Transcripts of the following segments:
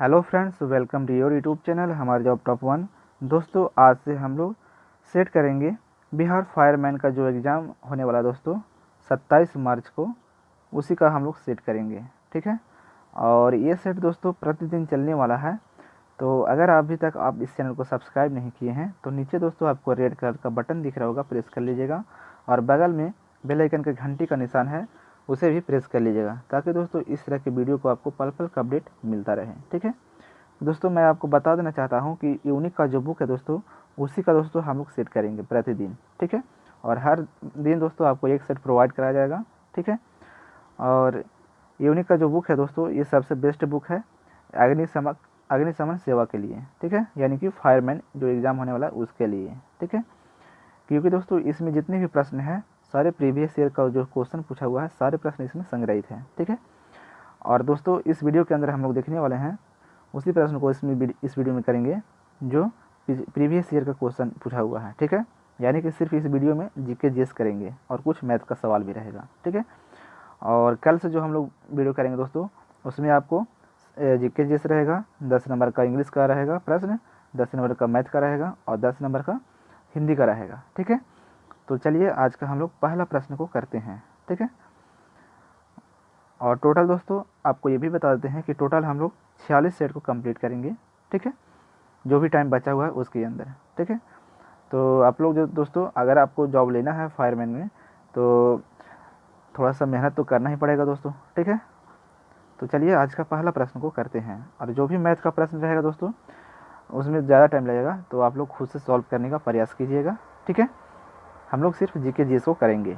Hello friends, welcome to your YouTube channel हमारे job top one. दोस्तों, आज से हम लोग सेट करेंगे बिहार फायरमैन का जो एग्ज़ाम होने वाला है दोस्तों 27 मार्च को, उसी का हम लोग सेट करेंगे। ठीक है, और ये सेट दोस्तों प्रतिदिन चलने वाला है। तो अगर अभी तक आप इस चैनल को सब्सक्राइब नहीं किए हैं तो नीचे दोस्तों आपको रेड कलर का बटन दिख रहा होगा, प्रेस कर लीजिएगा। और बगल में बेल आइकन के घंटी का निशान है, उसे भी प्रेस कर लीजिएगा, ताकि दोस्तों इस तरह की वीडियो को आपको पल पल का अपडेट मिलता रहे। ठीक है दोस्तों, मैं आपको बता देना चाहता हूं कि यूनिक का जो बुक है दोस्तों, उसी का दोस्तों हम लोग सेट करेंगे प्रतिदिन। ठीक है, और हर दिन दोस्तों आपको एक सेट प्रोवाइड कराया जाएगा। ठीक है, और यूनिक का जो बुक है दोस्तों, ये सबसे बेस्ट बुक है अग्निशमन सेवा के लिए। ठीक है, यानी कि फायरमैन जो एग्ज़ाम होने वाला है उसके लिए। ठीक है, क्योंकि दोस्तों इसमें जितने भी प्रश्न हैं सारे प्रीवियस ईयर का जो क्वेश्चन पूछा हुआ है, सारे प्रश्न इसमें संग्रहित हैं। ठीक है, और दोस्तों इस वीडियो के अंदर हम लोग देखने वाले हैं उसी प्रश्न को इस वीडियो में करेंगे जो प्रीवियस ईयर का क्वेश्चन पूछा हुआ है। ठीक है, यानी कि सिर्फ इस वीडियो में जीके जीएस करेंगे और कुछ मैथ का सवाल भी रहेगा। ठीक है, और कल से जो हम लोग वीडियो करेंगे दोस्तों, उसमें आपको जीके जीएस रहेगा, 10 नंबर का इंग्लिश का रहेगा प्रश्न, 10 नंबर का मैथ का रहेगा और 10 नंबर का हिंदी का रहेगा। ठीक है, तो चलिए आज का हम लोग पहला प्रश्न को करते हैं। ठीक है, और टोटल दोस्तों आपको ये भी बता देते हैं कि टोटल हम लोग 46 सेट को कंप्लीट करेंगे। ठीक है, जो भी टाइम बचा हुआ है उसके अंदर। ठीक है, तो आप लोग जो दोस्तों अगर आपको जॉब लेना है फायरमैन में तो थोड़ा सा मेहनत तो करना ही पड़ेगा दोस्तों। ठीक है, तो चलिए आज का पहला प्रश्न को करते हैं। और जो भी मैथ का प्रश्न रहेगा दोस्तों उसमें ज़्यादा टाइम लगेगा, तो आप लोग खुद से सॉल्व करने का प्रयास कीजिएगा। ठीक है, हम लोग सिर्फ जीके जीएस को करेंगे,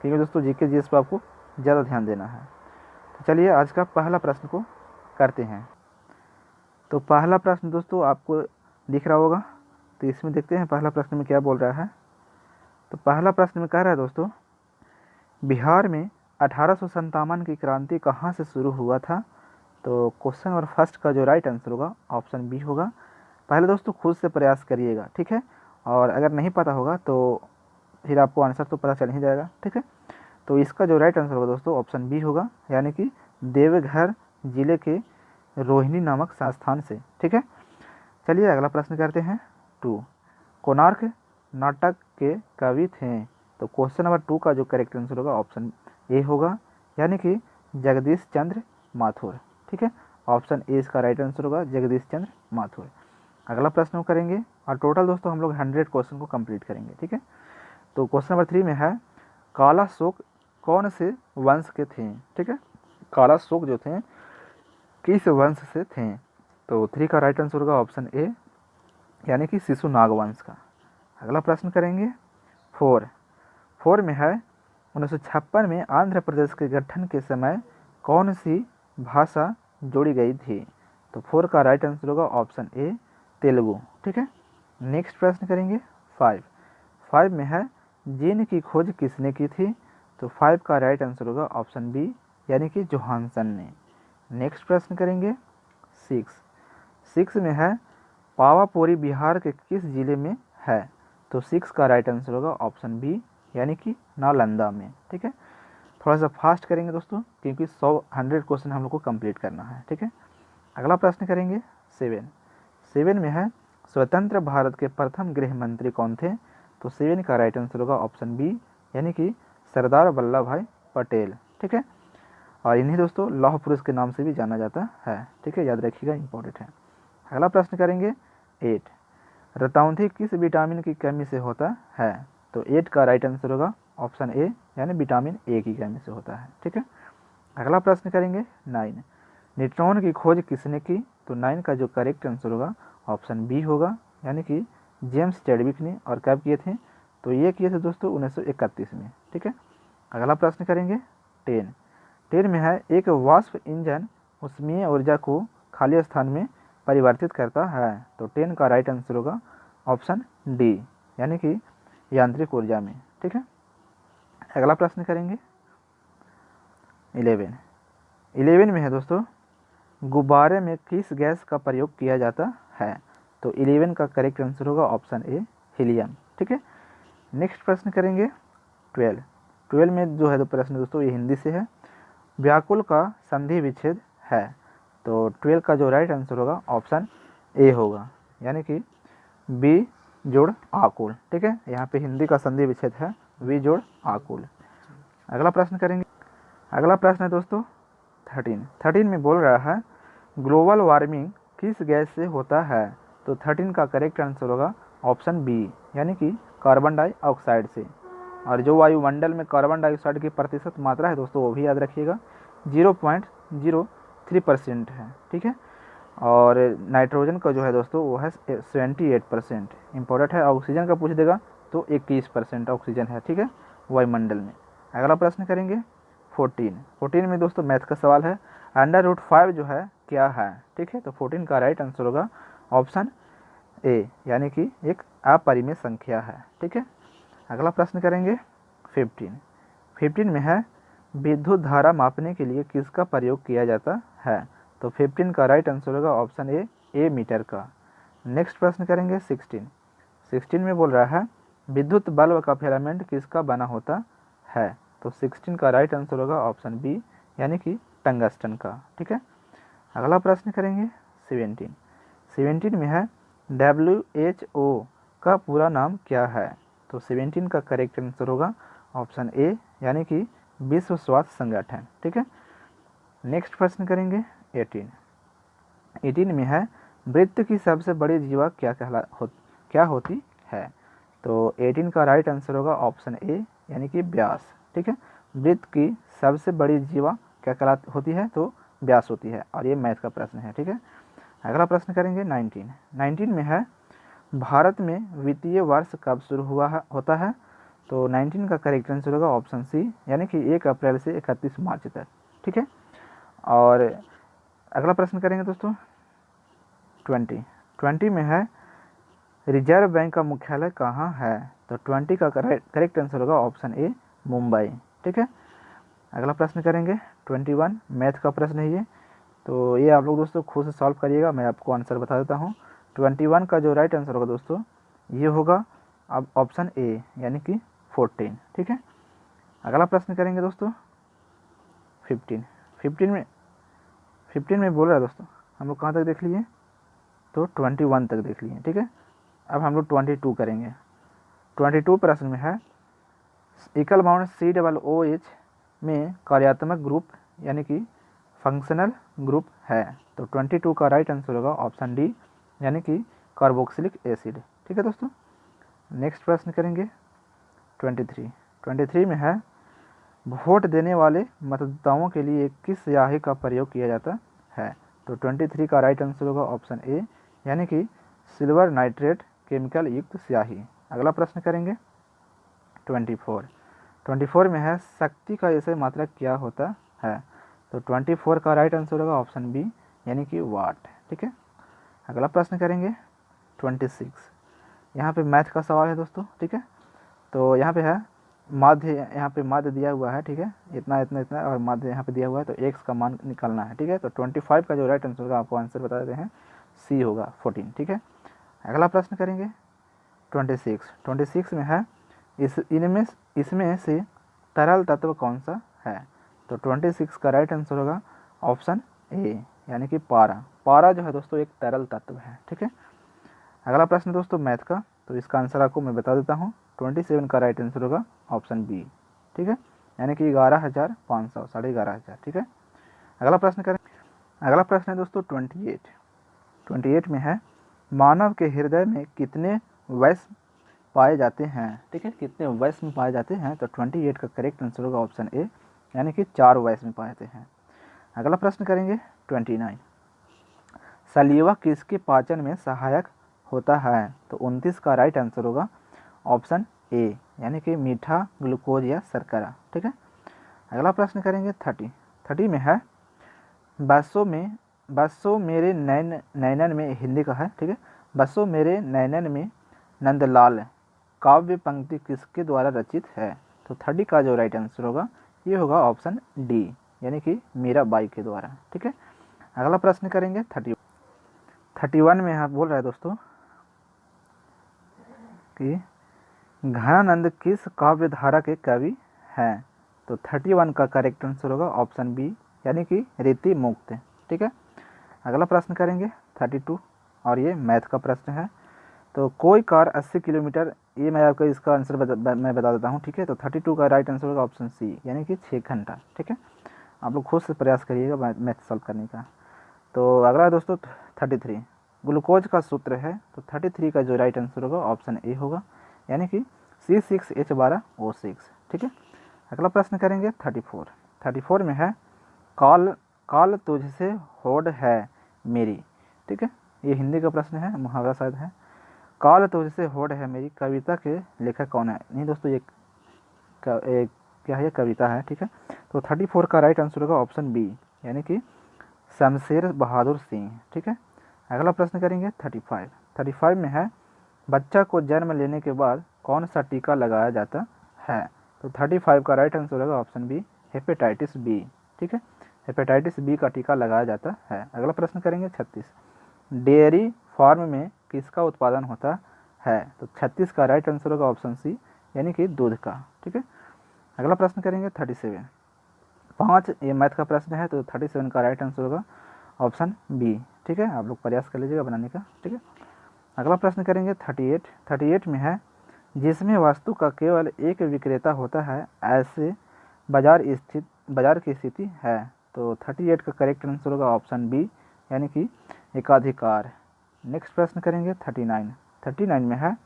क्योंकि दोस्तों जीके जीएस पर आपको ज़्यादा ध्यान देना है। तो चलिए आज का पहला प्रश्न को करते हैं। तो पहला प्रश्न दोस्तों आपको दिख रहा होगा, तो इसमें देखते हैं पहला प्रश्न में क्या बोल रहा है। तो पहला प्रश्न में कह रहा है दोस्तों, बिहार में 1857 की क्रांति कहाँ से शुरू हुआ था। तो क्वेश्चन नंबर फर्स्ट का जो राइट आंसर होगा ऑप्शन बी होगा। पहले दोस्तों खुद से प्रयास करिएगा। ठीक है, और अगर नहीं पता होगा तो फिर आपको आंसर तो पता चल ही जाएगा। ठीक है, तो इसका जो राइट आंसर होगा दोस्तों ऑप्शन बी होगा, यानी कि देवघर जिले के रोहिणी नामक संस्थान से। ठीक है, चलिए अगला प्रश्न करते हैं। 2, कोणार्क नाटक के कवि थे। तो क्वेश्चन नंबर 2 का जो करेक्ट आंसर होगा ऑप्शन ए होगा, यानी कि जगदीश चंद्र माथुर। ठीक है, ऑप्शन ए इसका राइट आंसर होगा, जगदीश चंद्र माथुर। अगला प्रश्न करेंगे और टोटल दोस्तों हम लोग 100 क्वेश्चन को कंप्लीट करेंगे। ठीक है, तो क्वेश्चन नंबर 3 में है, काला शोक कौन से वंश के थे। ठीक है, काला शोक जो थे किस वंश से थे। तो 3 का राइट आंसर होगा ऑप्शन ए, यानी कि शिशुनाग वंश का। अगला प्रश्न करेंगे 4 में है, 1956 में आंध्र प्रदेश के गठन के समय कौन सी भाषा जोड़ी गई थी। तो 4 का राइट आंसर होगा ऑप्शन ए, तेलुगु। ठीक है, नेक्स्ट प्रश्न करेंगे 5 में है, जीन की खोज किसने की थी। तो 5 का राइट आंसर होगा ऑप्शन बी, यानी कि जोहानसन ने। नेक्स्ट प्रश्न करेंगे 6 में है, पावापुरी बिहार के किस जिले में है। तो 6 का राइट आंसर होगा ऑप्शन बी, यानी कि नालंदा में। ठीक है, थोड़ा सा फास्ट करेंगे दोस्तों, क्योंकि 100 क्वेश्चन हम लोग को कंप्लीट करना है। ठीक है, अगला प्रश्न करेंगे 7 में है, स्वतंत्र भारत के प्रथम गृह मंत्री कौन थे। तो 7 का राइट आंसर होगा ऑप्शन बी, यानी कि सरदार वल्लभ भाई पटेल। ठीक है, और इन्हीं दोस्तों लौह पुरुष के नाम से भी जाना जाता है। ठीक है, याद रखिएगा, इंपॉर्टेंट है। अगला प्रश्न करेंगे 8, रतौंधी किस विटामिन की कमी से होता है। तो 8 का राइट आंसर होगा ऑप्शन ए, यानी विटामिन ए की कमी से होता है। ठीक है, अगला प्रश्न करेंगे 9, न्यूट्रॉन की खोज किसने की। तो 9 का जो करेक्ट आंसर होगा ऑप्शन बी होगा, यानी कि जेम्स चैडविक ने। और कब किए थे। तो ये किए थे दोस्तों 1931 में। ठीक है, अगला प्रश्न करेंगे 10 में है, एक वाष्प इंजन ऊष्मीय ऊर्जा को खाली स्थान में परिवर्तित करता है। तो 10 का राइट आंसर होगा ऑप्शन डी, यानी कि यांत्रिक ऊर्जा में। ठीक है, अगला प्रश्न करेंगे 11 में है दोस्तों, गुब्बारे में किस गैस का प्रयोग किया जाता है। तो 11 का करेक्ट आंसर होगा ऑप्शन ए, हीलियम। ठीक है, नेक्स्ट प्रश्न करेंगे 12 में जो है तो प्रश्न दोस्तों ये हिंदी से है, व्याकुल का संधि विच्छेद है। तो 12 का जो राइट आंसर होगा ऑप्शन ए होगा, यानी कि बी जोड़ आकुल। ठीक है, यहाँ पे हिंदी का संधि विच्छेद है वी जोड़ आकुल। अगला प्रश्न करेंगे। अगला प्रश्न है दोस्तों 13 में बोल रहा है ग्लोबल वार्मिंग किस गैस से होता है। तो 13 का करेक्ट आंसर होगा ऑप्शन बी, यानी कि कार्बन डाइऑक्साइड से। और जो वायुमंडल में कार्बन डाइऑक्साइड की प्रतिशत मात्रा है दोस्तों वो भी याद रखिएगा 0.03% है। ठीक है, और नाइट्रोजन का जो है दोस्तों वो है 78%। इम्पोर्टेंट है। ऑक्सीजन का पूछ देगा तो 21% ऑक्सीजन है। ठीक है, वायुमंडल में। अगला प्रश्न करेंगे 14 में दोस्तों मैथ का सवाल है √5 जो है क्या है। ठीक है, तो 14 का राइट आंसर होगा ऑप्शन ए, यानी कि एक अपरिमेय संख्या है। ठीक है, अगला प्रश्न करेंगे 15 में है विद्युत धारा मापने के लिए किसका प्रयोग किया जाता है। तो 15 का राइट आंसर होगा ऑप्शन ए मीटर का। नेक्स्ट प्रश्न करेंगे 16 में बोल रहा है विद्युत बल्ब का फिलामेंट किसका बना होता है। तो 16 का राइट आंसर होगा ऑप्शन बी, यानी कि टंगस्टन का। ठीक है, अगला प्रश्न करेंगे 17 में है WHO का पूरा नाम क्या है। तो 17 का करेक्ट आंसर होगा ऑप्शन ए, यानी कि विश्व स्वास्थ्य संगठन। ठीक है, नेक्स्ट प्रश्न करेंगे 18 में है वृत्त की सबसे बड़ी जीवा क्या होती है। तो 18 का राइट आंसर होगा ऑप्शन ए, यानी कि व्यास। ठीक है, वृत्त की सबसे बड़ी जीवा क्या होती है, तो व्यास होती है। और ये मैथ का प्रश्न है। ठीक है, अगला प्रश्न करेंगे 19 में है भारत में वित्तीय वर्ष कब शुरू होता है। तो 19 का करेक्ट आंसर होगा ऑप्शन सी, यानी कि 1 अप्रैल से 31 मार्च तक। ठीक है, और अगला प्रश्न करेंगे दोस्तों 20 में है रिजर्व बैंक का मुख्यालय कहाँ है। तो 20 का करेक्ट आंसर होगा ऑप्शन ए, मुंबई। ठीक है, अगला प्रश्न करेंगे 21, मैथ का प्रश्न है ये, तो ये आप लोग दोस्तों खुद से सॉल्व करिएगा, मैं आपको आंसर बता देता हूँ। 21 का जो राइट आंसर होगा दोस्तों ये होगा अब ऑप्शन ए, यानी कि 14। ठीक है, अगला प्रश्न करेंगे दोस्तों 15 में बोल रहा है दोस्तों हम लोग कहाँ तक देख लिए, तो 21 तक देख लिए। ठीक है, अब हम लोग 22 करेंगे। 22 प्रश्न में है एकल बाउंड COOH में कार्यात्मक ग्रुप यानी कि फंक्शनल ग्रुप है। तो 22 का राइट आंसर होगा ऑप्शन डी, यानी कि कार्बोक्सिलिक एसिड। ठीक है दोस्तों, नेक्स्ट प्रश्न करेंगे 23 में है वोट देने वाले मतदाताओं के लिए किस स्याही का प्रयोग किया जाता है। तो 23 का राइट आंसर होगा ऑप्शन ए, यानी कि सिल्वर नाइट्रेट केमिकल युक्त स्याही। अगला प्रश्न करेंगे 24 में है शक्ति का ऐसे मात्रक क्या होता है। तो 24 का राइट आंसर होगा ऑप्शन बी, यानी कि वाट। ठीक है, अगला प्रश्न करेंगे 26, यहाँ पे मैथ का सवाल है दोस्तों। ठीक है, तो यहाँ पे है माध्य, यहाँ पे माध्य दिया हुआ है। ठीक है, इतना इतना इतना और माध्य यहाँ पे दिया हुआ है, तो एक्स का मान निकालना है। ठीक है, तो 25 का जो राइट आंसर होगा आपको आंसर बता देते हैं सी होगा 14। ठीक है, अगला प्रश्न करेंगे 26 में है इसमें से तरल तत्व कौन सा है। तो 26 का राइट आंसर होगा ऑप्शन ए, यानी कि पारा जो है दोस्तों एक तरल तत्व है। ठीक है, अगला प्रश्न दोस्तों मैथ का, तो इसका आंसर आपको मैं बता देता हूँ। 27 का राइट आंसर होगा ऑप्शन बी। ठीक है, यानी कि 11,500 11,500। ठीक है, अगला प्रश्न करें। अगला प्रश्न है दोस्तों 28 में है मानव के हृदय में कितने वैश्व पाए जाते हैं। ठीक है, कितने वैश्व पाए जाते हैं। तो 28 का करेक्ट आंसर होगा ऑप्शन ए, यानी कि 4 वैश्व पाए जाते हैं। अगला प्रश्न करेंगे 29, सलीवा किसके पाचन में सहायक होता है। तो 29 का राइट आंसर होगा ऑप्शन ए, यानी कि मीठा ग्लूकोज या शर्करा। ठीक है, अगला प्रश्न करेंगे 30 में है बसो मेरे नैनन में, हिंदी का है। ठीक है, बसो मेरे नैनन में नंदलाल काव्य पंक्ति किसके द्वारा रचित है। तो 30 का जो राइट आंसर होगा ये होगा ऑप्शन डी, यानी कि मीराबाई के द्वारा। ठीक है, अगला प्रश्न करेंगे 31 में यहाँ बोल रहा है दोस्तों कि घनानंद किस काव्य धारा के कवि हैं। तो 31 का करेक्ट आंसर होगा ऑप्शन बी, यानी कि रीति मुक्त। ठीक है, अगला प्रश्न करेंगे 32 और ये मैथ का प्रश्न है। तो कोई कार 80 किलोमीटर, ये मैं आपको इसका आंसर मैं बता देता हूँ, ठीक है। तो 32 का राइट आंसर होगा ऑप्शन सी, यानी कि 6 घंटा, ठीक है। आप लोग खुद से प्रयास करिएगा मैथ सॉल्व करने का। तो अगला दोस्तों 33 ग्लूकोज का सूत्र है। तो 33 का जो राइट आंसर होगा ऑप्शन ए होगा, यानी कि C6H12O6, ठीक है। अगला प्रश्न करेंगे 34 में है काल काल तुझसे होड़ है मेरी, ठीक है। ये हिंदी का प्रश्न है, मुहावरा शायद है। काल तुझसे होड़ है मेरी कविता के लेखक कौन है? नहीं दोस्तों, ये क्या है, ये कविता है, ठीक है। तो 34 का राइट आंसर होगा ऑप्शन बी, यानी कि शमशेर बहादुर सिंह, ठीक है। अगला प्रश्न करेंगे 35 में है बच्चा को जन्म लेने के बाद कौन सा टीका लगाया जाता है? तो 35 का राइट आंसर होगा ऑप्शन बी, हेपेटाइटिस बी, ठीक है। हेपेटाइटिस बी का टीका लगाया जाता है। अगला प्रश्न करेंगे 36 डेयरी फार्म में किसका उत्पादन होता है? तो 36 का राइट आंसर होगा ऑप्शन सी, यानी कि दूध का, ठीक है। अगला प्रश्न करेंगे 37 5, ये मैथ का प्रश्न है। तो 37 का राइट आंसर होगा ऑप्शन बी, ठीक है। आप लोग प्रयास कर लीजिएगा बनाने का, ठीक है। अगला प्रश्न करेंगे 38 में है जिसमें वस्तु का केवल एक विक्रेता होता है ऐसे बाजार की स्थिति है। तो 38 का करेक्ट आंसर होगा ऑप्शन बी, यानी कि एकाधिकार। नेक्स्ट प्रश्न करेंगे 39 में है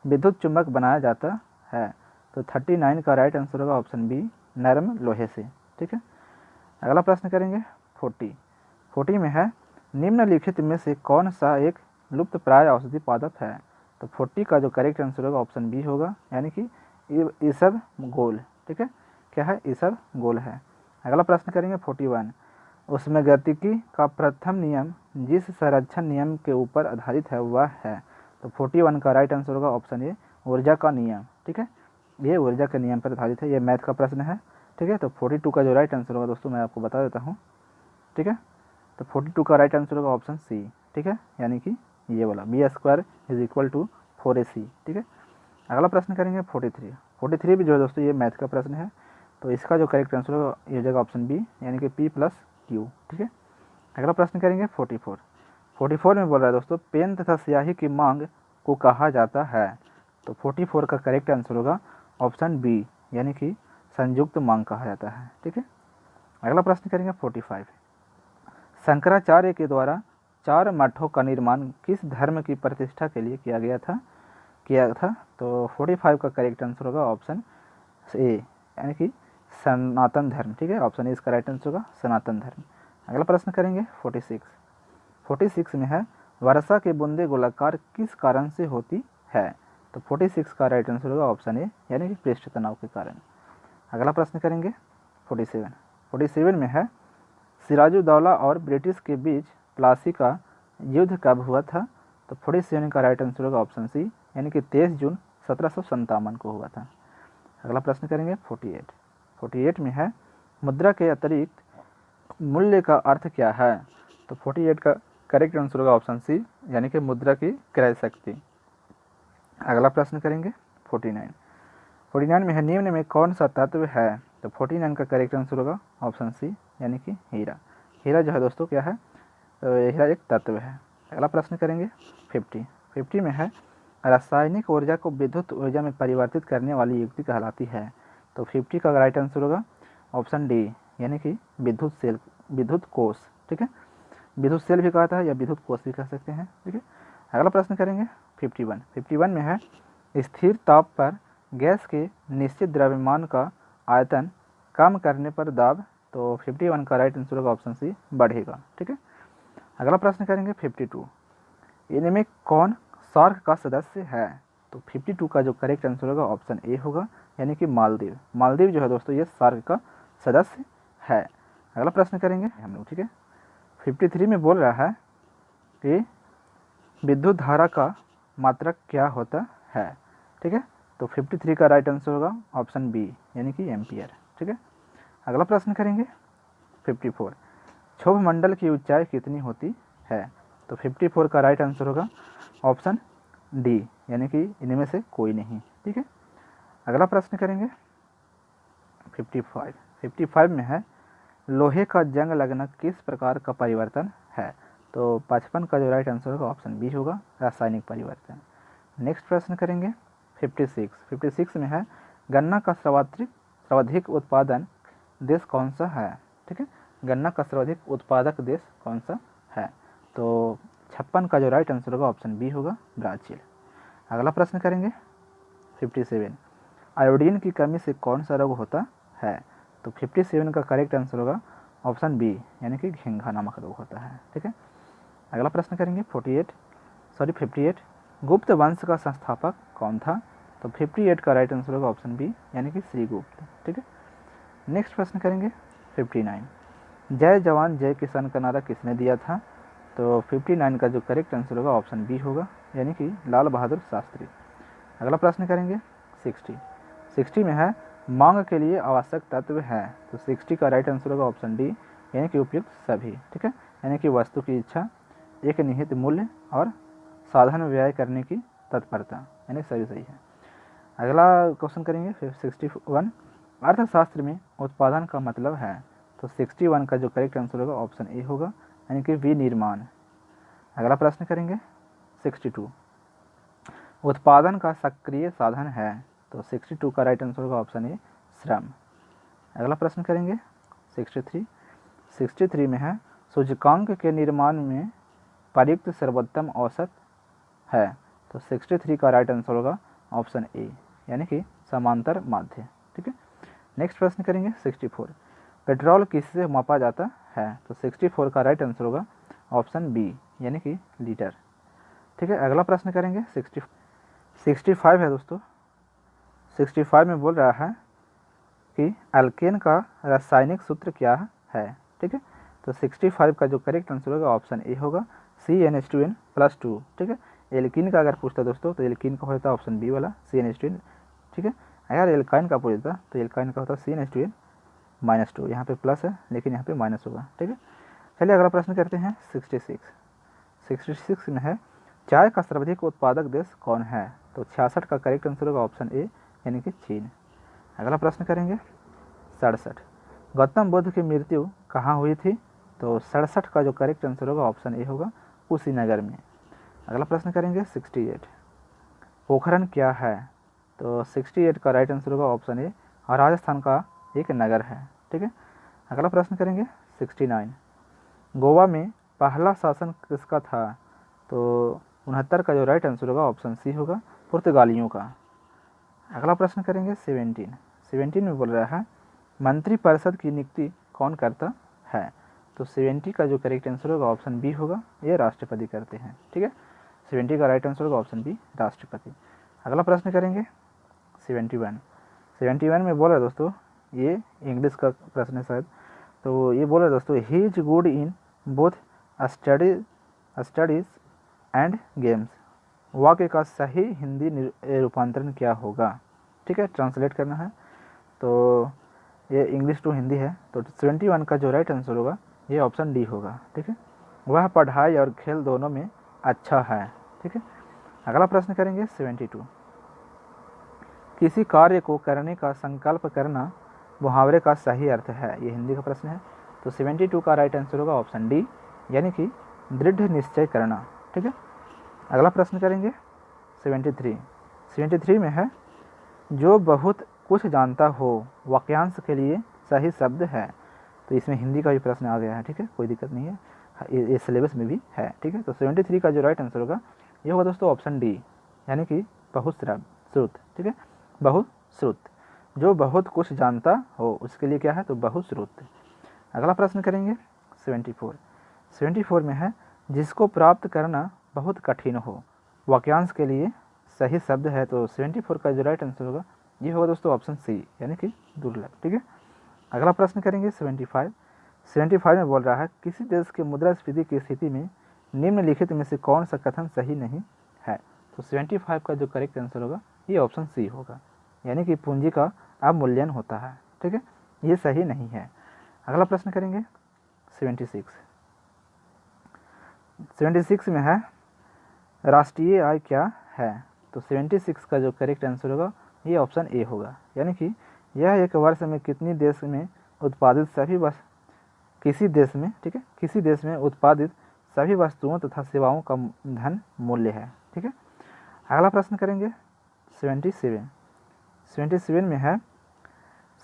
विद्युत चुंबक बनाया जाता है। तो 39 का राइट आंसर होगा ऑप्शन बी, नरम लोहे से, ठीक है। अगला प्रश्न करेंगे 40 में है निम्नलिखित में से कौन सा एक लुप्त प्राय औषधि पादप है? तो 40 का जो करेक्ट आंसर होगा ऑप्शन बी होगा, यानी कि इसबगोल, ठीक है। क्या है? इसबगोल है। अगला प्रश्न करेंगे 41 उसमें गतिकी का प्रथम नियम जिस संरक्षण नियम के ऊपर आधारित है वह है। तो 41 का राइट आंसर होगा ऑप्शन ए, ऊर्जा का नियम, ठीक है। ये ऊर्जा के नियम पर आधारित है। ये मैथ का प्रश्न है, ठीक है। तो 42 का जो राइट आंसर होगा दोस्तों मैं आपको बता देता हूँ, ठीक है। तो 42 का राइट आंसर होगा ऑप्शन सी, ठीक है, यानी कि ये वाला B² = 4AC, ठीक है। अगला प्रश्न करेंगे 43 भी जो है दोस्तों ये मैथ का प्रश्न है। तो इसका जो करेक्ट आंसर होगा ये हो जाएगा ऑप्शन बी, यानी कि P+Q, ठीक है। अगला प्रश्न करेंगे 44 में बोल रहा है दोस्तों पेन तथा स्याही की मांग को कहा जाता है। तो 44 का करेक्ट आंसर होगा ऑप्शन बी, यानी कि संयुक्त मांग कहा जाता है, ठीक है। अगला प्रश्न करेंगे 45 शंकराचार्य के द्वारा 4 मठों का निर्माण किस धर्म की प्रतिष्ठा के लिए किया था? तो 45 का करेक्ट आंसर होगा ऑप्शन ए, यानी कि सनातन धर्म, ठीक है। ऑप्शन ए इसका राइट आंसर होगा सनातन धर्म। अगला प्रश्न करेंगे 46 में है वर्षा के बूंदे गोलाकार किस कारण से होती है? तो 46 का राइट आंसर होगा ऑप्शन ए, यानी कि पृष्ठ तनाव के कारण। अगला प्रश्न करेंगे 47 में है सिराजुद्दौला और ब्रिटिश के बीच प्लासी का युद्ध कब हुआ था? तो 47 का राइट आंसर होगा ऑप्शन सी, यानी कि 23 जून 1757 को हुआ था। अगला प्रश्न करेंगे 48 में है मुद्रा के अतिरिक्त मूल्य का अर्थ क्या है? तो 48 का करेक्ट आंसर होगा ऑप्शन सी, यानी कि मुद्रा की क्रय शक्ति। अगला प्रश्न करेंगे 49 में है निम्न में कौन सा तत्व है? तो 49 का करेक्ट आंसर होगा ऑप्शन सी, यानी कि हीरा जो है दोस्तों क्या है? तो हीरा एक तत्व है। अगला प्रश्न करेंगे 50 में है रासायनिक ऊर्जा को विद्युत ऊर्जा में परिवर्तित करने वाली युक्ति कहलाती है। तो 50 का राइट आंसर होगा ऑप्शन डी, यानी कि विद्युत कोष, ठीक है। विद्युत सेल भी कहता है या विद्युत कोष भी कह सकते हैं, ठीक है। अगला प्रश्न करेंगे 51 में है स्थिर ताप पर गैस के निश्चित द्रव्यमान का आयतन कम करने पर दाब। तो 51 का राइट आंसर होगा ऑप्शन सी, बढ़ेगा, ठीक है। अगला प्रश्न करेंगे 52 इनमें कौन सार्क का सदस्य है? तो 52 का जो करेक्ट आंसर होगा ऑप्शन ए होगा, यानी कि मालदीव जो है दोस्तों ये सार्क का सदस्य है। अगला प्रश्न करेंगे हम लोग, ठीक है। 53 में बोल रहा है कि विद्युत धारा का मात्रक क्या होता है, ठीक है। तो 53 का राइट आंसर होगा ऑप्शन बी, यानी कि एम्पियर, ठीक है। अगला प्रश्न करेंगे 54 क्षोभ मंडल की ऊंचाई कितनी होती है? तो 54 का राइट आंसर होगा ऑप्शन डी, यानी कि इनमें से कोई नहीं, ठीक है। अगला प्रश्न करेंगे 55 में है लोहे का जंग लगना किस प्रकार का परिवर्तन है? तो 55 का जो राइट आंसर होगा ऑप्शन बी होगा, रासायनिक परिवर्तन। नेक्स्ट प्रश्न करेंगे 56 में है गन्ना का सर्वाधिक उत्पादन देश कौन सा है। ठीक है, गन्ना का सर्वाधिक उत्पादक देश कौन सा है। तो 56 का जो राइट आंसर होगा ऑप्शन बी होगा, ब्राज़ील। अगला प्रश्न करेंगे 57, आयोडीन की कमी से कौन सा रोग होता है। तो 57 का करेक्ट आंसर होगा ऑप्शन बी, यानी कि घिंघा नामक रोग होता है। ठीक है, अगला प्रश्न करेंगे 58 गुप्त वंश का संस्थापक कौन था। तो 58 का राइट आंसर होगा ऑप्शन बी, यानी कि श्रीगुप्त। ठीक है, नेक्स्ट प्रश्न करेंगे 59, जय जवान जय किसान का नारा किसने दिया था। तो 59 का जो करेक्ट आंसर होगा ऑप्शन बी होगा, यानी कि लाल बहादुर शास्त्री। अगला प्रश्न करेंगे 60 में है मांग के लिए आवश्यक तत्व है। तो 60 का राइट आंसर होगा ऑप्शन डी, यानी कि उपयुक्त सभी। ठीक है, यानी कि वस्तु की इच्छा, एक निहित मूल्य और साधन व्यय करने की तत्परता, यानी सभी सही है। अगला क्वेश्चन करेंगे 61, अर्थशास्त्र में उत्पादन का मतलब है। तो 61 का जो करेक्ट आंसर होगा ऑप्शन ए होगा, यानी कि विनिर्माण। अगला प्रश्न करेंगे 62, उत्पादन का सक्रिय साधन है। तो 62 का राइट आंसर होगा ऑप्शन ए, श्रम। अगला प्रश्न करेंगे 63 में है सूचकांक के निर्माण में प्रयुक्त सर्वोत्तम औसत है। तो 63 का राइट आंसर होगा ऑप्शन ए, यानी कि समांतर माध्य। ठीक है, नेक्स्ट प्रश्न करेंगे 64, पेट्रोल किससे मापा जाता है। तो 64 का राइट आंसर होगा ऑप्शन बी, यानी कि लीटर। ठीक है, अगला प्रश्न करेंगे 65 है दोस्तों। 65 में बोल रहा है कि अल्केन का रासायनिक सूत्र क्या है। ठीक है, तो 65 का जो करेक्ट आंसर होगा ऑप्शन ए होगा, CnH2n+2। ठीक है, एल्कीन का अगर पूछता दोस्तों तो एल्कीन का होता है ऑप्शन बी वाला, CnH2n। ठीक है, अगर एल्काइन का पूछता तो एल्काइन का होता है CnH2n-2। यहाँ पे प्लस है लेकिन यहाँ पे माइनस होगा। ठीक है, चलिए अगला प्रश्न करते हैं 66 में है चाय का सर्वाधिक उत्पादक देश कौन है। तो 66 का करेक्ट आंसर होगा ऑप्शन ए, यानी कि चीन। अगला प्रश्न करेंगे 67, गौतम बुद्ध की मृत्यु कहाँ हुई थी। तो 67 का जो करेक्ट आंसर होगा ऑप्शन ए होगा, कुशीनगर में। अगला प्रश्न करेंगे 68, पोखरन क्या है। तो 68 का राइट आंसर होगा ऑप्शन ए, और राजस्थान का एक नगर है। ठीक है, अगला प्रश्न करेंगे 69, गोवा में पहला शासन किसका था। तो 69 का जो राइट आंसर होगा ऑप्शन सी होगा, पुर्तगालियों का। अगला प्रश्न करेंगे 17 में बोल रहा है मंत्रिपरिषद की नियुक्ति कौन करता है। तो 70 का जो करेक्ट आंसर होगा ऑप्शन बी होगा, ये राष्ट्रपति करते हैं। ठीक है, 70 का राइट आंसर होगा ऑप्शन बी, राष्ट्रपति। अगला प्रश्न करेंगे 71 में बोल रहा है दोस्तों, ये इंग्लिश का प्रश्न है शायद। तो ये बोल रहा है दोस्तों, he is good in both studies and games. वाक्य का सही हिंदी रूपांतरण क्या होगा। ठीक है, ट्रांसलेट करना है। तो ये इंग्लिश टू हिंदी है। तो 71 का जो राइट आंसर होगा ये ऑप्शन डी होगा। ठीक है, वह पढ़ाई और खेल दोनों में अच्छा है। ठीक है, अगला प्रश्न करेंगे 72, किसी कार्य को करने का संकल्प करना मुहावरे का सही अर्थ है। ये हिंदी का प्रश्न है। तो 72 का राइट आंसर होगा ऑप्शन डी, यानी कि दृढ़ निश्चय करना। ठीक है, अगला प्रश्न करेंगे 73 में है जो बहुत कुछ जानता हो वाक्यांश के लिए सही शब्द है। तो इसमें हिंदी का भी प्रश्न आ गया है। ठीक है, कोई दिक्कत नहीं है, ये सिलेबस में भी है। ठीक है, तो 73 का जो राइट आंसर होगा ये होगा दोस्तों ऑप्शन डी, यानी कि बहुश्रुत। ठीक है, बहुश्रुत, जो बहुत कुछ जानता हो उसके लिए क्या है, तो बहुश्रुत। अगला प्रश्न करेंगे 74 में है जिसको प्राप्त करना बहुत कठिन हो वाक्यांश के लिए सही शब्द है। तो 74 का जो राइट आंसर होगा ये होगा दोस्तों ऑप्शन सी, यानी कि दुर्लभ। ठीक है, अगला प्रश्न करेंगे 75 में बोल रहा है किसी देश के मुद्रास्फीति की स्थिति में निम्नलिखित में से कौन सा कथन सही नहीं है। तो 75 का जो करेक्ट आंसर होगा ये ऑप्शन सी होगा, यानी कि पूंजी का अवमूल्यन होता है। ठीक है, ये सही नहीं है। अगला प्रश्न करेंगे 76 में है राष्ट्रीय आय क्या है। तो 76 का जो करेक्ट आंसर होगा ये ऑप्शन ए होगा, यानी कि यह एक वर्ष में कितनी देश में उत्पादित सभी वस्तु किसी देश में, ठीक है, किसी देश में उत्पादित सभी वस्तुओं तथा सेवाओं का धन मूल्य है। ठीक है, अगला प्रश्न करेंगे 77 में है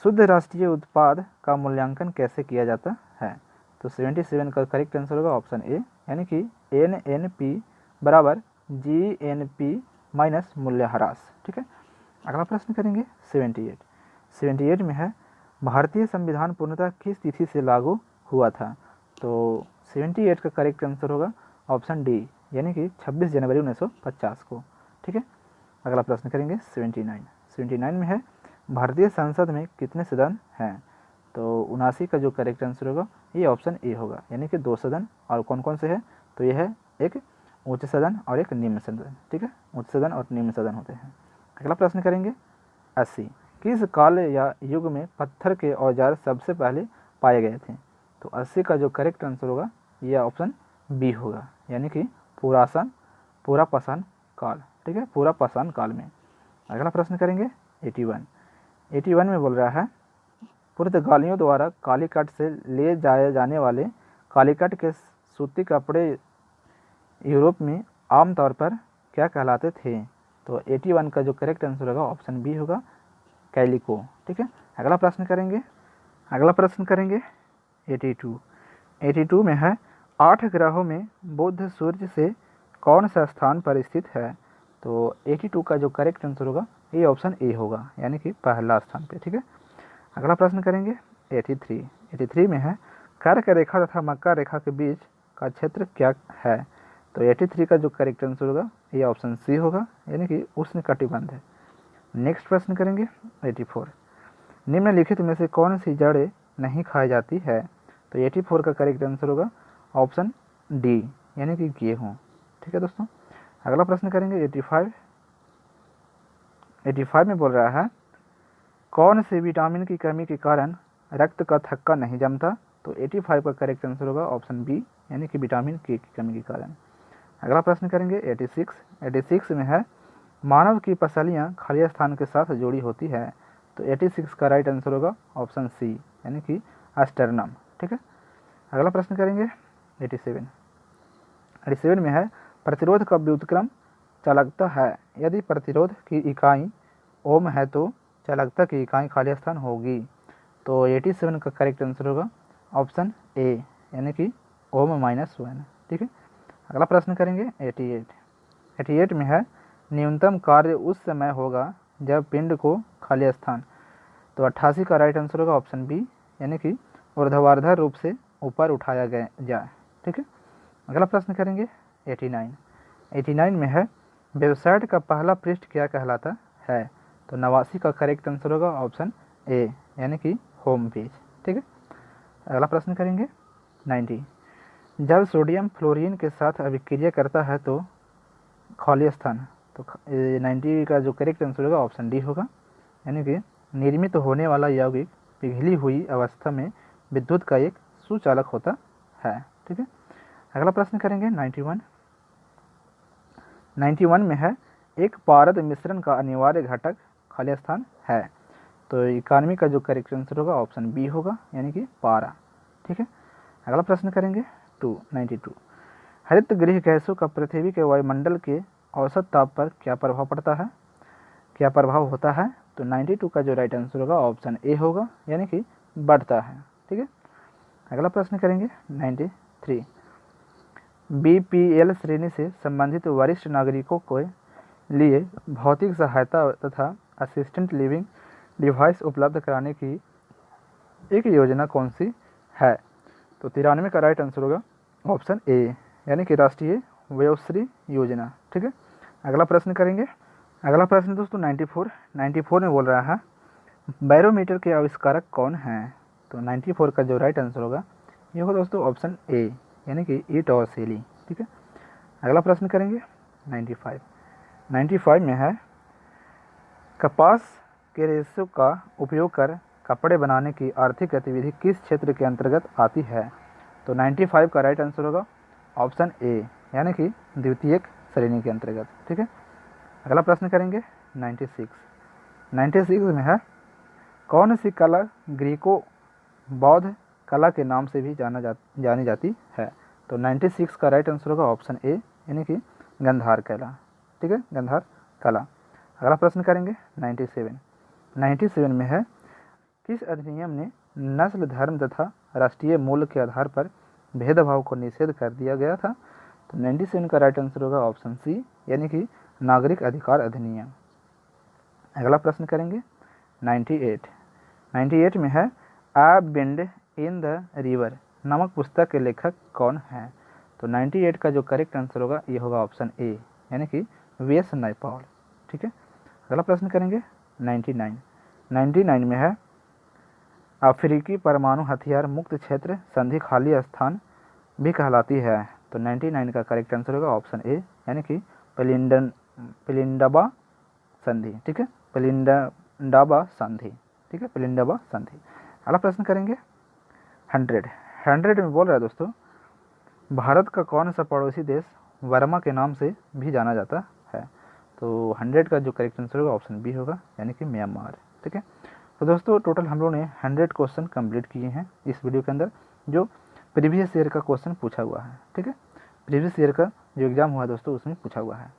शुद्ध राष्ट्रीय उत्पाद का मूल्यांकन कैसे किया जाता है। तो 77 का करेक्ट आंसर होगा ऑप्शन ए, यानी कि NNP बराबर GNP माइनस मूल्यह्रास। ठीक है, अगला प्रश्न करेंगे 78 में है भारतीय संविधान पूर्णतः किस तिथि से लागू हुआ था। तो 78 का करेक्ट आंसर होगा ऑप्शन डी, यानी कि 26 जनवरी 1950 को। ठीक है, अगला प्रश्न करेंगे 79 में है भारतीय संसद में कितने सदन हैं। तो 79 का जो करेक्ट आंसर होगा ये ऑप्शन ए होगा, यानी कि 2 सदन। और कौन कौन से हैं, तो यह है एक उच्च सदन और एक निम्न सदन। ठीक है, उच्च सदन और निम्न सदन होते हैं। अगला प्रश्न करेंगे 80 किस काल या युग में पत्थर के औजार सबसे पहले पाए गए थे। तो 80 का जो करेक्ट आंसर होगा यह ऑप्शन बी होगा, यानी कि पुरापाषाण काल। ठीक है, पुरापाषाण काल में। अगला प्रश्न करेंगे 81 में बोल रहा है पुर्तगालियों द्वारा कालीकट से ले जाए जाने वाले कालीकट के सूती कपड़े यूरोप में आमतौर पर क्या कहलाते थे। तो 81 का जो करेक्ट आंसर होगा ऑप्शन बी होगा, कैलिको। ठीक है, अगला प्रश्न करेंगे 82 में है 8 ग्रहों में बुध सूर्य से कौन सा स्थान पर स्थित है। तो 82 का जो करेक्ट आंसर होगा ये ऑप्शन ए होगा, यानी कि पहला स्थान पे। ठीक है, अगला प्रश्न करेंगे 83 में है कर्क रेखा तथा मकर रेखा के बीच का क्षेत्र क्या है। तो 83 का जो करेक्ट आंसर होगा ये ऑप्शन सी होगा, यानी कि उष्णकटिबंध है। नेक्स्ट प्रश्न करेंगे 84 निम्नलिखित में से कौन सी जड़ें नहीं खाई जाती है। तो 84 का करेक्ट आंसर होगा ऑप्शन डी, यानी कि गेहूँ। ठीक है दोस्तों, अगला प्रश्न करेंगे 85 में बोल रहा है कौन से विटामिन की कमी के कारण रक्त का थक्का नहीं जमता। तो 85 का करेक्ट आंसर होगा ऑप्शन बी, यानी कि विटामिन के की कमी के कारण। अगला प्रश्न करेंगे 86 में है मानव की पसलियाँ खाली स्थान के साथ जुड़ी होती है। तो 86 का राइट आंसर होगा ऑप्शन सी, यानी कि अस्टर्नम। ठीक है, अगला प्रश्न करेंगे 87 में है प्रतिरोध का व्युत्क्रम चालकता है। यदि प्रतिरोध की इकाई ओम है तो चालकता की इकाई खाली स्थान होगी। तो 87 का करेक्ट आंसर होगा ऑप्शन ए, यानी कि ओम-1। ठीक है, अगला प्रश्न करेंगे 88 में है न्यूनतम कार्य उस समय होगा जब पिंड को खाली स्थान। तो 88 का राइट आंसर होगा ऑप्शन बी, यानी कि ऊर्ध्वाधर रूप से ऊपर उठाया जाए। ठीक है, अगला प्रश्न करेंगे 89 में है वेबसाइट का पहला पृष्ठ क्या कहलाता है। तो 89 का करेक्ट आंसर होगा ऑप्शन ए, यानी कि होम पेज। ठीक है, अगला प्रश्न करेंगे 90 जब सोडियम फ्लोरीन के साथ अभिक्रिया करता है तो खाली स्थान। तो 90 का जो करेक्ट आंसर होगा ऑप्शन डी होगा, यानी कि निर्मित होने वाला यौगिक पिघली हुई अवस्था में विद्युत का एक सुचालक होता है। ठीक है, अगला प्रश्न करेंगे 91 में है एक पारद मिश्रण का अनिवार्य घटक खाली स्थान है। तो 91 का जो करेक्ट आंसर होगा ऑप्शन बी होगा, यानी कि पारा। ठीक है, अगला प्रश्न करेंगे 92 हरित गृह गैसों का पृथ्वी के वायुमंडल के औसत ताप पर क्या प्रभाव होता है। तो 92 का जो राइट आंसर होगा ऑप्शन ए होगा, यानी कि बढ़ता है। ठीक है, अगला प्रश्न करेंगे 93 BPL श्रेणी से संबंधित वरिष्ठ नागरिकों के लिए भौतिक सहायता तथा असिस्टेंट लिविंग डिवाइस उपलब्ध कराने की एक योजना कौन सी है। तो 93 का राइट आंसर होगा ऑप्शन ए, यानी कि राष्ट्रीय वयोश्री योजना। ठीक है, अगला प्रश्न दोस्तों 94 में बोल रहा है बैरोमीटर के आविष्कारक कौन हैं। तो 94 का जो राइट आंसर होगा ये होगा दोस्तों ऑप्शन ए, यानी कि ईट और सेली। ठीक है, अगला प्रश्न करेंगे 95 में है कपास के रेशों का उपयोग कर कपड़े बनाने की आर्थिक गतिविधि किस क्षेत्र के अंतर्गत आती है। तो 95 का राइट आंसर होगा ऑप्शन ए, यानी कि द्वितीयक श्रेणी के अंतर्गत। ठीक है, अगला प्रश्न करेंगे 96 में है कौन सी कला ग्रीको बौद्ध कला के नाम से भी जानी जाती है। तो 96 का राइट आंसर होगा ऑप्शन ए, यानी कि गंधार कला। ठीक है, गंधार कला। अगला प्रश्न करेंगे 97 में है, किस अधिनियम ने नस्ल, धर्म तथा राष्ट्रीय मूल्य के आधार पर भेदभाव को निषेध कर दिया गया था? तो 97 का राइट आंसर होगा ऑप्शन सी, यानी कि नागरिक अधिकार अधिनियम। अगला प्रश्न करेंगे 98 में है, अ बेंड इन द रिवर नामक पुस्तक के लेखक कौन है? तो 98 का जो करेक्ट आंसर होगा ये होगा ऑप्शन ए, यानी कि वी.एस. नायपॉल। ठीक है, अगला प्रश्न करेंगे 99 में है, अफ्रीकी परमाणु हथियार मुक्त क्षेत्र संधि खाली स्थान भी कहलाती है? तो 99 का करेक्ट आंसर होगा ऑप्शन ए, यानी कि पेलिंडाबा संधि। ठीक है, पेलिंडाबा संधि। ठीक है, पेलिंडाबा संधि। अगला प्रश्न करेंगे 100 में बोल रहा है दोस्तों, भारत का कौन सा पड़ोसी देश वर्मा के नाम से भी जाना जाता है? तो 100 का जो करेक्ट आंसर होगा ऑप्शन बी होगा, यानी कि म्यांमार। ठीक है, तो दोस्तों टोटल हम लोगों ने 100 क्वेश्चन कंप्लीट किए हैं इस वीडियो के अंदर, जो प्रीवियस ईयर का क्वेश्चन पूछा हुआ है। ठीक है, प्रीवियस ईयर का जो एग्ज़ाम हुआ है दोस्तों उसमें पूछा हुआ है,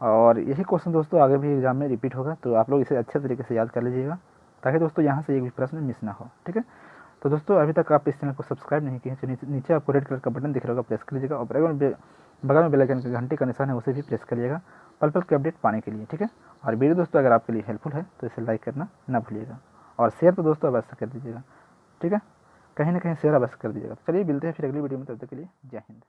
और यही क्वेश्चन दोस्तों आगे भी एग्जाम में रिपीट होगा, तो आप लोग इसे अच्छे तरीके से याद कर लीजिएगा, ताकि दोस्तों यहाँ से एक भी प्रश्न मिस ना हो। ठीक है, तो दोस्तों अभी तक आप इस चैनल को सब्सक्राइब नहीं किए हैं तो नीचे आपको रेड कलर का बटन दिख रहा होगा, प्रेस कर लीजिएगा, और बगल में बेल आइकन के घंटे का निशान है उसे भी प्रेस कर लीजिएगा पल पल के अपडेट पाने के लिए। ठीक है, और वीडियो दोस्तों अगर आपके लिए हेल्पफुल है तो इसे लाइक करना ना भूलिएगा, और शेयर तो दोस्तों अवश्य कर दीजिएगा। ठीक है, कहीं ना कहीं शेयर अवश्य कर दीजिएगा। चलिए मिलते हैं फिर अगली वीडियो में, तब तक के लिए जय हिंद।